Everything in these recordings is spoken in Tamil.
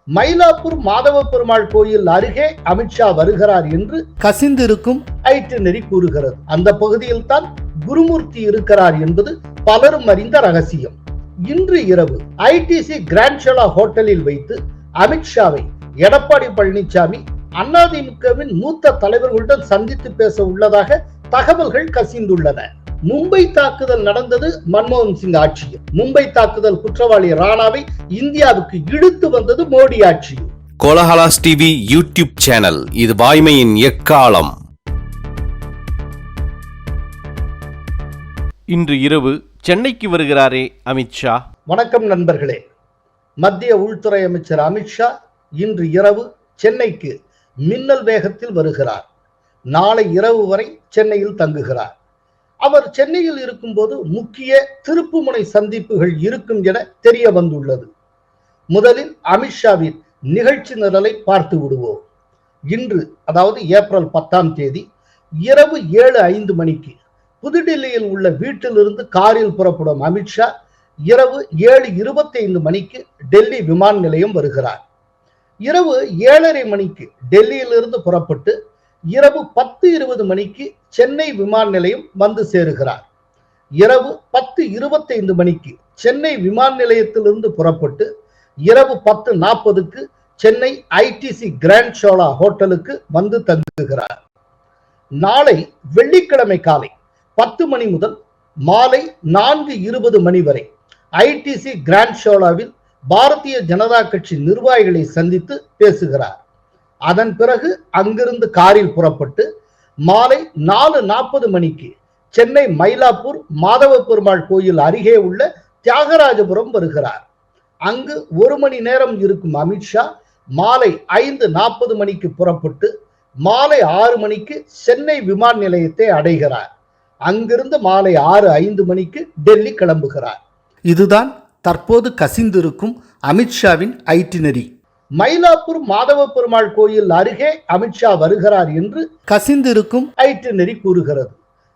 மயிலாப்பூர் மாதவ பெருமாள் கோயில் அருகே அமித்ஷா வருகிறார் என்று கசிந்திருக்கும் ஐட்டினரி கூறுகிறது. அந்த பகுதியில் தான் குருமூர்த்தி இருக்கிறார் என்பது பலரும் அறிந்த ரகசியம். இன்று இரவு ஐடிசி கிராண்ட் ஷோலா ஹோட்டலில் வைத்து அமித்ஷாவை எடப்பாடி பழனிசாமி அதிமுகவின் மூத்த தலைவர்களுடன் சந்தித்து பேச உள்ளதாக தகவல்கள் கசிந்துள்ளன. மும்பை தாக்குதல் நடந்தது மன்மோகன் சிங் ஆட்சியில். மும்பை தாக்குதல் குற்றவாளி ராணாவை இந்தியாவுக்கு இழுத்து வந்தது மோடி ஆட்சியில். கோலஹலாஸ் டிவி யூடியூப் சேனல், இது வாய்மையின் எக்காலம். இன்று இரவு சென்னைக்கு வருகிறாரே அமித்ஷா. வணக்கம் நண்பர்களே. மத்திய உள்துறை அமைச்சர் அமித்ஷா இன்று இரவு சென்னைக்கு மின்னல் வேகத்தில் வருகிறார். நாளை இரவு வரை சென்னையில் தங்குகிறார். அவர் சென்னையில் இருக்கும்போது முக்கிய திருப்புமுனை சந்திப்புகள் இருக்கும் என தெரிய வந்துள்ளது. முதலில் அமித்ஷாவின் நிகழ்ச்சி நிரலை பார்த்து விடுவோம். இன்று அதாவது ஏப்ரல் 10 இரவு 7:05 மணிக்கு புதுடில்லியில் உள்ள வீட்டிலிருந்து காரில் புறப்படும் அமித்ஷா இரவு 7:25 மணிக்கு டெல்லி விமான நிலையம் வருகிறார். இரவு 7:30 மணிக்கு டெல்லியிலிருந்து புறப்பட்டு இரவு 10:20 மணிக்கு சென்னை விமான நிலையம் வந்து சேருகிறார். இரவு 10:25 மணிக்கு சென்னை விமான நிலையத்திலிருந்து புறப்பட்டு இரவு 10:40க்கு சென்னை ஐடிசி கிராண்ட் ஷோலா ஹோட்டலுக்கு வந்து தங்குகிறார். நாளை வெள்ளிக்கிழமை காலை 10 மணி முதல் மாலை 4:20 மணி வரை ஐடிசி கிராண்ட் ஷோலாவில் பாரதிய ஜனதா கட்சி நிர்வாகிகளை சந்தித்து பேசுகிறார். அதன் பிறகு அங்கிருந்து காரில் புறப்பட்டு மாலை 4:40 மணிக்கு சென்னை மயிலாப்பூர் மாதவ பெருமாள் கோயில் அருகே உள்ள தியாகராஜபுரம் வருகிறார். அங்கு 1 மணி நேரம் இருக்கும் அமித்ஷா மாலை 5:40 மணிக்கு புறப்பட்டு மாலை 6 மணிக்கு சென்னை விமான நிலையத்தை அடைகிறார். அங்கிருந்து மாலை 6:05 மணிக்கு டெல்லி கிளம்புகிறார். இதுதான் தற்போது கசிந்திருக்கும் அமித்ஷாவின் ஐட்டினரி. மயிலாப்பூர் மாதவ பெருமாள் கோயில் அருகே அமித்ஷா வருகிறார் என்று கசிந்திருக்கும் ஐட்டினரி கூறுகிறது.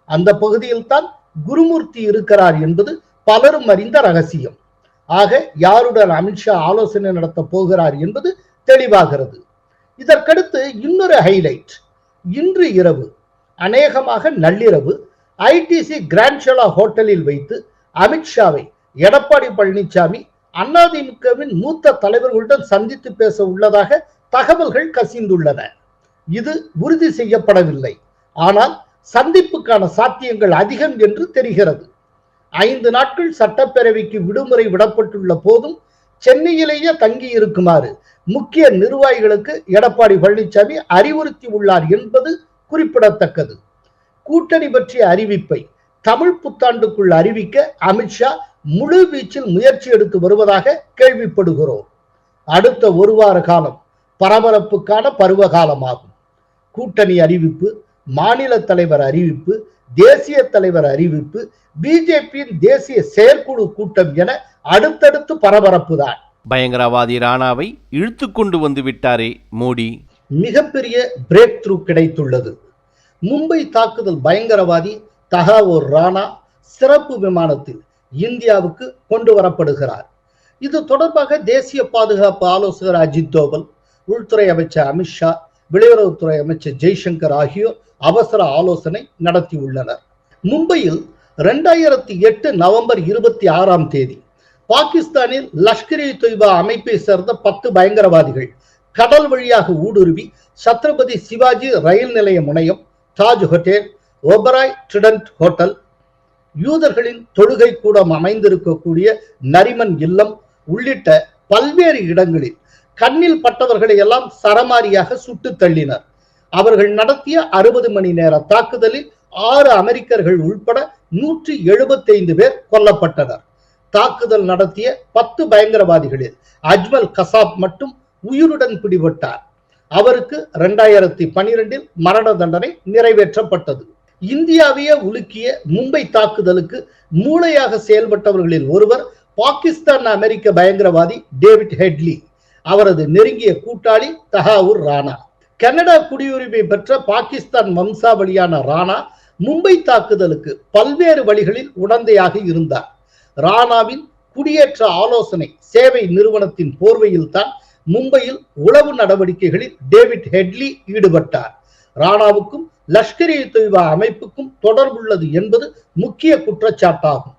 அந்த பகுதியில் தான் குருமூர்த்தி இருக்கிறார் என்பது பலரும் அறிந்த ரகசியம். ஆக யாருடன் அமித்ஷா ஆலோசனை நடத்த போகிறார் என்பது தெளிவாகிறது. இதற்கடுத்து இன்னொரு ஹைலைட். இன்று இரவு அநேகமாக நள்ளிரவு ஐடிசி கிராண்ட் ஷோலா ஹோட்டலில் வைத்து அமித்ஷாவை எடப்பாடி பழனிசாமி அதிமுகவின் மூத்த தலைவர்களுடன் சந்தித்து பேச உள்ளதாக தகவல்கள் கசிந்துள்ளன. இது உறுதி செய்யப்படவில்லை. ஆனால் சந்திப்புக்கான சாத்தியங்கள் அதிகம் என்று தெரிகிறது. 5 நாட்கள் சட்டப்பேரவைக்கு விடுமுறை விடப்பட்டுள்ள போதும் சென்னையிலேயே தங்கி இருக்குமாறு முக்கிய நிர்வாகிகளுக்கு எடப்பாடி பழனிசாமி அறிவுறுத்தி உள்ளார் என்பது குறிப்பிடத்தக்கது. கூட்டணி பற்றிய அறிவிப்பை தமிழ் புத்தாண்டுக்குள் அறிவிக்க அமித்ஷா முழு வீச்சில் முயற்சி எடுத்து வருவதாக கேள்விப்படுகிறோம். அடுத்த 1 வார காலம் பரபரப்புக்கான பருவ காலமாகும். கூட்டணி அறிவிப்பு, மாநில தலைவர் அறிவிப்பு, தேசிய தலைவர் அறிவிப்பு, பிஜேபியின் தேசிய செயற்குழு கூட்டம் என அடுத்தடுத்து பரபரப்பு தான். பயங்கரவாதி ராணாவை இழுத்து கொண்டு வந்து விட்டாரே மோடி. மிகப்பெரிய பிரேக் த்ரூ கிடைத்துள்ளது. மும்பை தாக்குதல் பயங்கரவாதி தஹாவூர் ராணா சிறப்பு விமானத்தில் இந்தியாவுக்கு கொண்டு வரப்படுகிறார். இது தொடர்பாக தேசிய பாதுகாப்பு ஆலோசகர் அஜித் தோவல், உள்துறை அமைச்சர் அமித்ஷா, வெளியுறவுத்துறை அமைச்சர் ஜெய்சங்கர் ஆகியோர் அவசர ஆலோசனை நடத்தியுள்ளனர். மும்பையில் 2008 நவம்பர் 26 பாகிஸ்தானில் லஷ்கர் இ தொய்பா அமைப்பை சேர்ந்த 10 பயங்கரவாதிகள் கடல் வழியாக ஊடுருவி சத்ரபதி சிவாஜி ரயில் நிலைய முனையம், Taj hotel, Oberoi Trident hotel, யூதர்களின் தொழுகை கூடம் அமைந்திருக்கக்கூடிய நரிமன் இல்லம் உள்ளிட்ட பல்வேறு இடங்களில் கண்ணில் பட்டவர்களை எல்லாம் சரமாரியாக சுட்டு தள்ளினர். அவர்கள் நடத்திய 60 மணி நேர தாக்குதலில் 6 அமெரிக்கர்கள் உள்பட 175 பேர் கொல்லப்பட்டனர். தாக்குதல் நடத்திய 10 பயங்கரவாதிகளில் அஜ்மல் கசாப் மட்டும் உயிருடன் பிடிபட்டார். அவருக்கு 2012 மரண தண்டனை நிறைவேற்றப்பட்டது. இந்தியாவையே உலுக்கிய மும்பை தாக்குதலுக்கு மூளையாக செயல்பட்டவர்களில் ஒருவர் பாகிஸ்தான் அமெரிக்க பயங்கரவாதி டேவிட் ஹெட்லி. அவரது நெருங்கிய கூட்டாளி தஹாவூர் ராணா. கனடா குடியுரிமை பெற்ற பாகிஸ்தான் வம்சாவளியான ராணா மும்பை தாக்குதலுக்கு பல்வேறு வழிகளில் உடந்தையாக இருந்தார். ராணாவின் குடியேற்ற ஆலோசனை சேவை நிறுவனத்தின் போர்வையில் தான் மும்பையில் உளவு நடவடிக்கைகளில் டேவிட் ஹெட்லி ஈடுபட்டார். ராணாவுக்கும் லஷ்கர்-இ-தொய்பா அமைப்புக்கும் தொடர்புள்ளது என்பது முக்கிய குற்றச்சாட்டாகும்.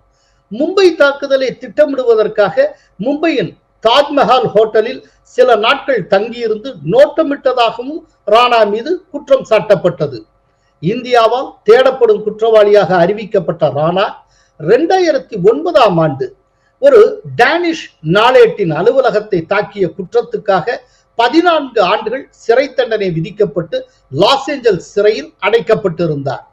மும்பை தாக்குதலை திட்டமிடுவதற்காக மும்பையின் தாஜ்மஹால் ஹோட்டலில் சில நாட்கள் தங்கியிருந்து நோட்டமிட்டதாகவும் ராணா மீது குற்றம் சாட்டப்பட்டது. இந்தியாவால் தேடப்படும் குற்றவாளியாக அறிவிக்கப்பட்ட ராணா 2009ஆம் ஆண்டு ஒரு டேனிஷ் நாளேட்டின் அலுவலகத்தை தாக்கிய குற்றத்துக்காக 14 ஆண்டுகள் சிறை தண்டனை விதிக்கப்பட்டு லாஸ் ஏஞ்சல்ஸ் சிறையில் அடைக்கப்பட்டிருந்தார்.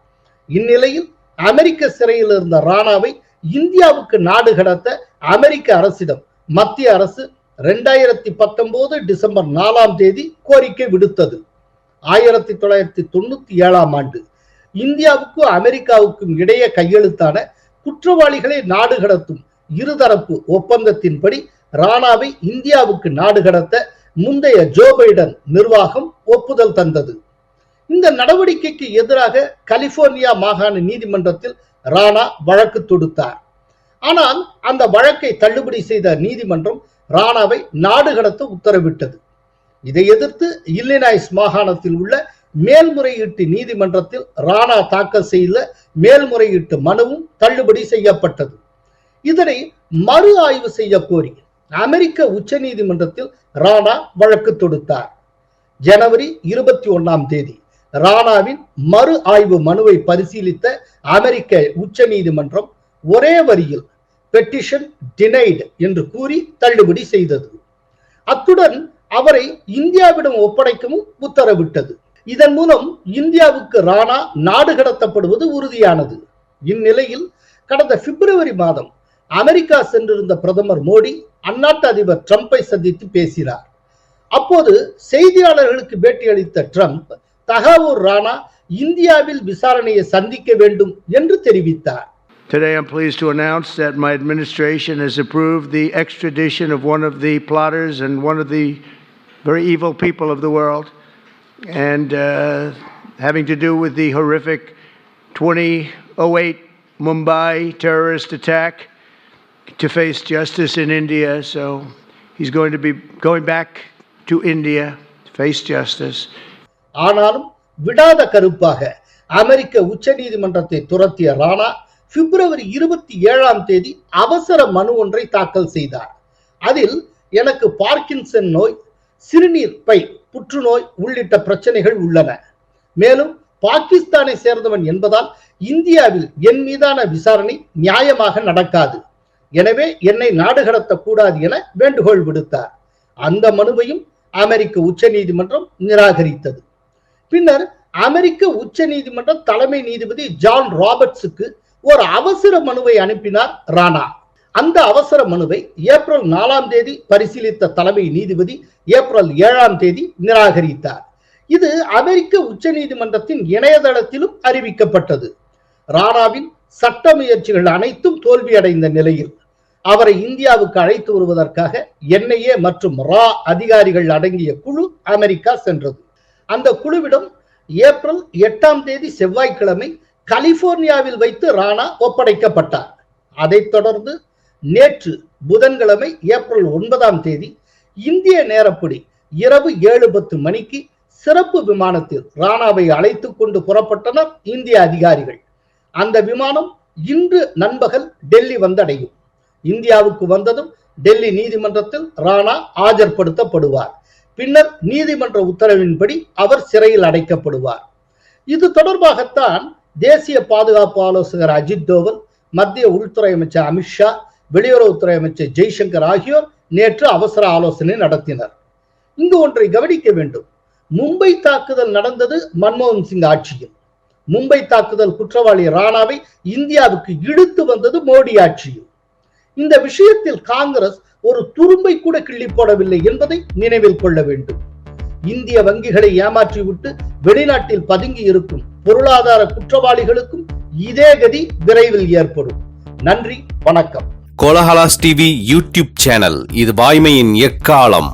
இந்நிலையில் அமெரிக்க சிறையில் இருந்த ராணாவை இந்தியாவுக்கு நாடு கடத்த அமெரிக்க அரசிடம் மத்திய அரசு 2019 டிசம்பர் 4ஆம் தேதி கோரிக்கை விடுத்தது. 1997ஆம் ஆண்டு இந்தியாவுக்கும் அமெரிக்காவுக்கும் இடையே கையெழுத்தான குற்றவாளிகளை நாடு கடத்தும் இருதரப்பு ஒப்பந்தத்தின்படி ராணாவை இந்தியாவுக்கு நாடு கடத்த முந்தைய ஜோ பைடன் நிர்வாகம் ஒப்புதல் தந்தது. இந்த நடவடிக்கைக்கு எதிராக கலிபோர்னியா மாகாண நீதிமன்றத்தில் ராணா வழக்கு தொடுத்தார். ஆனால் அந்த வழக்கை தள்ளுபடி செய்த நீதிமன்றம் ராணாவை நாடு கடத்த உத்தரவிட்டது. இதை எதிர்த்து இல்லினாய்ஸ் மாகாணத்தில் உள்ள மேல்முறையீட்டு நீதிமன்றத்தில் ராணா தாக்கல் செய்த மேல்முறையீட்டு மனுவும் தள்ளுபடி செய்யப்பட்டது. இதனை மறு ஆய்வு செய்ய கோரி அமெரிக்க உச்ச நீதிமன்றத்தில் ராணா வழக்கு தொடுத்தார். ஜனவரி 21ஆம் தேதி ராணாவின் மறு ஆய்வு மனுவை பரிசீலித்த அமெரிக்க உச்ச நீதிமன்றம் ஒரே வரியில் பெட்டிஷன் டினைடு என்று கூறி தள்ளுபடி செய்தது. அத்துடன் அவரை இந்தியாவிடம் ஒப்படைக்கவும் உத்தரவிட்டது. இதன் மூலம் இந்தியாவுக்கு ராணா நாடு கடத்தப்படுவது உறுதியானது. இந்நிலையில் கடந்த பிப்ரவரி மாதம் அமெரிக்கா சென்றிருந்த பிரதமர் மோடி அந்நாட்டு அதிபர் ட்ரம்பை சந்தித்து பேசினார். அப்போது செய்தியாளர்களுக்கு பேட்டியளித்த ட்ரம்ப் தகாவூர் ராணா இந்தியாவில் விசாரணையை சந்திக்க வேண்டும் என்று தெரிவித்தார். Today I'm pleased to announce that my administration has approved the extradition of one of the plotters and one of the very evil people of the world, and having to do with the horrific 2008 Mumbai terrorist attack, to face justice in India. So he's going to be going back to India to face justice. ஆனாலும் விடாத கருப்பாக அமெரிக்க உச்ச நீதிமன்றத்தை துரத்திய ராணா பிப்ரவரி 27ஆம் தேதி அவசர மனு ஒன்றை தாக்கல் செய்தார். அதில் எனக்கு பார்க்கின்சன் நோய், சிறுநீர் பை புற்றுநோய் உள்ளிட்ட பிரச்சனைகள் உள்ளன. மேலும் பாகிஸ்தானை சேர்ந்தவன் என்பதால் இந்தியாவில் என் மீதான விசாரணை நியாயமாக நடக்காது. எனவே என்னை நாடு கடத்தக்கூடாது என வேண்டுகோள் விடுத்தார். அந்த மனுவையும் அமெரிக்க உச்ச நீதிமன்றம் நிராகரித்தது. பின்னர் அமெரிக்க உச்ச நீதிமன்ற தலைமை நீதிபதி ஜான் ராபர்ட்ஸுக்கு ஒரு அவசர மனுவை அனுப்பினார் ராணா. அந்த அவசர மனுவை ஏப்ரல் 4ஆம் தேதி பரிசீலித்த தலைமை நீதிபதி ஏப்ரல் 7ஆம் தேதி நிராகரித்தார். இது அமெரிக்க உச்ச நீதிமன்றத்தின் இணையதளத்திலும் அறிவிக்கப்பட்டது. ராணாவின் சட்ட முயற்சிகள் அனைத்தும் தோல்வியடைந்த நிலையில் அவரை இந்தியாவுக்கு அழைத்து வருவதற்காக NIA மற்றும் ரா அதிகாரிகள் அடங்கிய குழு அமெரிக்கா சென்றது. அந்த குழுவிடம் ஏப்ரல் 8ஆம் தேதி செவ்வாய்க்கிழமை கலிபோர்னியாவில் வைத்து ராணா ஒப்படைக்கப்பட்டார். அதைத் தொடர்ந்து நேற்று புதன்கிழமை ஏப்ரல் 9ஆம் தேதி இந்திய நேரப்படி இரவு 7:10 மணிக்கு சிறப்பு விமானத்தில் ராணாவை அழைத்து கொண்டு புறப்பட்டனர் இந்திய அதிகாரிகள். அந்த விமானம் இன்று நண்பகல் டெல்லி வந்தடையும். இந்தியாவுக்கு வந்ததும் டெல்லி நீதிமன்றத்தில் ராணா ஆஜர்படுத்தப்படுவார். பின்னர் நீதிமன்ற உத்தரவின்படி அவர் சிறையில் அடைக்கப்படுவார். இது தொடர்பாகத்தான் தேசிய பாதுகாப்பு ஆலோசகர் அஜித் தோவல், மத்திய உள்துறை அமைச்சர் அமித்ஷா, வெளியுறவுத்துறை அமைச்சர் ஜெய்சங்கர் ஆகியோர் நேற்று அவசர ஆலோசனை நடத்தினர். இங்கு ஒன்றை கவனிக்க வேண்டும். மும்பை தாக்குதல் நடந்தது மன்மோகன் சிங் ஆட்சியில். மும்பை தாக்குதல் குற்றவாளி ராணாவை இந்தியாவுக்கு இழுத்து வந்தது மோடி ஆட்சியில். இந்த விஷயத்தில் காங்கிரஸ் ஒரு துரும்பை கூட கிள்ளி போடவில்லை என்பதை நினைவில் கொள்ள வேண்டும். இந்திய வங்கிகளை ஏமாற்றிவிட்டு வெளிநாட்டில் பதுங்கி இருக்கும் பொருளாதார குற்றவாளிகளுக்கும் இதே கதி விரைவில் ஏற்படும். நன்றி, வணக்கம். கோலஹலாஸ் டிவி யூடியூப் சேனல், இது வாய்மையின் எக்காலம்.